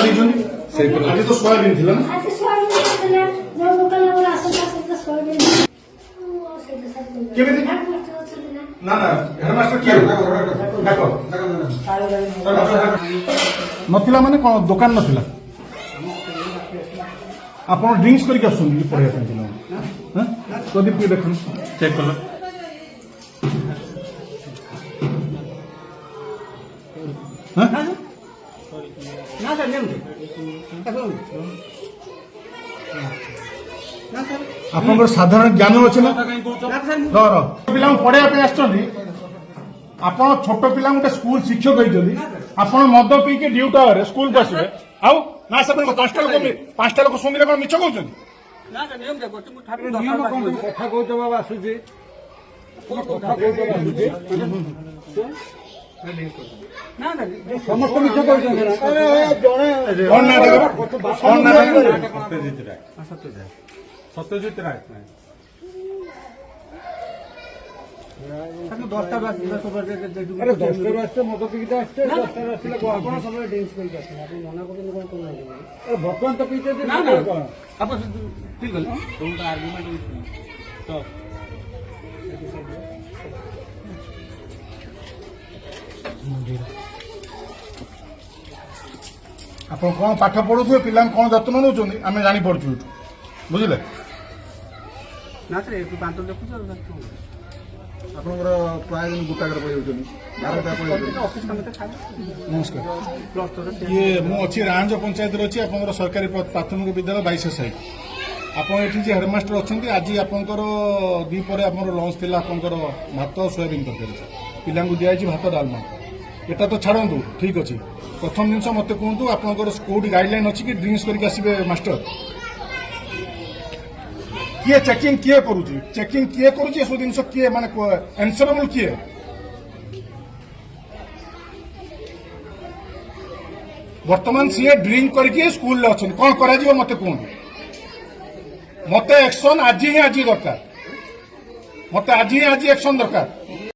ଦେଇଛନ୍ତି ଆଜି ତ ସୋୟାବିନ୍ ଥିଲା ନା ଆଜି ସୋୟାବିନ୍ ଥିଲା ଯୋଉ ଦୋକାନ ଆମର ଆସନ୍ତା ସୋୟାବିନ୍ କେମିତି ନା ନା ହେଡମାଷ୍ଟର କିଏ ଡାକ ନଥିଲା ମାନେ କଣ ଦୋକାନ ନଥିଲା ଆପଣ ଡ୍ରିଙ୍କସ୍ କରିକି ଆସୁଛନ୍ତି ପଢିବା ପାଇଁ ପିଲା ପ୍ରଦୀପ ଟିକେ ଦେଖନ୍ତୁ ଚେକ୍ କଲ ଆପଣଙ୍କର ସାଧାରଣ ଜ୍ଞାନ ଅଛି ନା ପିଲାଙ୍କୁ ପଢେଇବା ପାଇଁ ଆସିଛନ୍ତି ଆପଣ ଛୋଟ ପିଲାଙ୍କୁ ଗୋଟେ ସ୍କୁଲ ଶିକ୍ଷକ ହେଇଛନ୍ତି ଆପଣ ମଦ ପିଇକି ଡ୍ୟୁଟି ଆୱାରରେ ସ୍କୁଲକୁ ଆସିବେ ଆଉ ନା ସେ ପାଞ୍ଚଟା ଲୋକ ଶୁଣିଲେ କଣ ମିଛ କହୁଛନ୍ତି କଥା କହୁଛ ବାବା ଆସୁଛି ସମସ୍ତେ ମିଛ କରୁଛନ୍ତି ସତ୍ୟଜିତ ରାୟ 10ଟା ମଦ ପିଇକି ଆସିছে 10ଟାରେ ଆସିଲେ ଆପଣ ସବୁବେଳେ ଡ୍ରିଙ୍କସ୍ କରିକି ଆସିଲେ ଆପଣ ମନା କରୁଛନ୍ତି କଣ କରୁନାହାନ୍ତି ବର୍ତ୍ତମାନ ତ ପିଇଛନ୍ତି ଆପଣ ଠିକ କଲେ ଆପଣ କଣ ପାଠ ପଢୁଥିବେ ପିଲାଙ୍କୁ କଣ ଯତ୍ନ ନେଉଛନ୍ତି ଆମେ ଜାଣିପାରୁଛୁ ଏଠୁ ବୁଝିଲେ ନା ସାର୍ ଏଠୁ ପାଞ୍ଚ ଦେଖୁଛୁ ଆପଣଙ୍କର ପ୍ରାୟ ଦିନ ଗୋଟାକରେ ପଳାଉଛନ୍ତି ନମସ୍କାର ଇଏ ମୁଁ ଅଛି ରାଞ୍ଜ ପଞ୍ଚାୟତରେ ଅଛି ଆପଣଙ୍କର ସରକାରୀ ପ୍ରାଥମିକ ବିଦ୍ୟାଳୟ 22 ସାହି ଆପଣ ଏଠି ଯେ ହେଡମାଷ୍ଟର ଅଛନ୍ତି ଆଜି ଆପଣଙ୍କର ଦ୍ୱିପରେ ଆମର ଲଞ୍ଚ ଥିଲା ଆପଣଙ୍କର ଭାତ ସୋୟାବିନ୍ ତରକାରୀ ପିଲାଙ୍କୁ ଦିଆଯାଇଛି ଭାତ ଡାଲମା এটা তো ছাড়ন্তু ঠিক আছে প্রথম জিনিস মতো কুহতু আপনার কোটি গাইডলাইন অছি কি ড্রিঙ্কস করিকি আসবে মাস্টার কিয়ে চেকিং কিয়ে করুছি এসব জিনিস কিয়ে মানে আনসারেবল কিয়ে বর্তমান সিଏ ড্রিঙ্ক করিকি স্কুল অছেন কোন করা যাব মতে কুহতু মতে অ্যাকশন আজ হি আজ দরকার মতে আজ হি আজ অ্যাকশন দরকার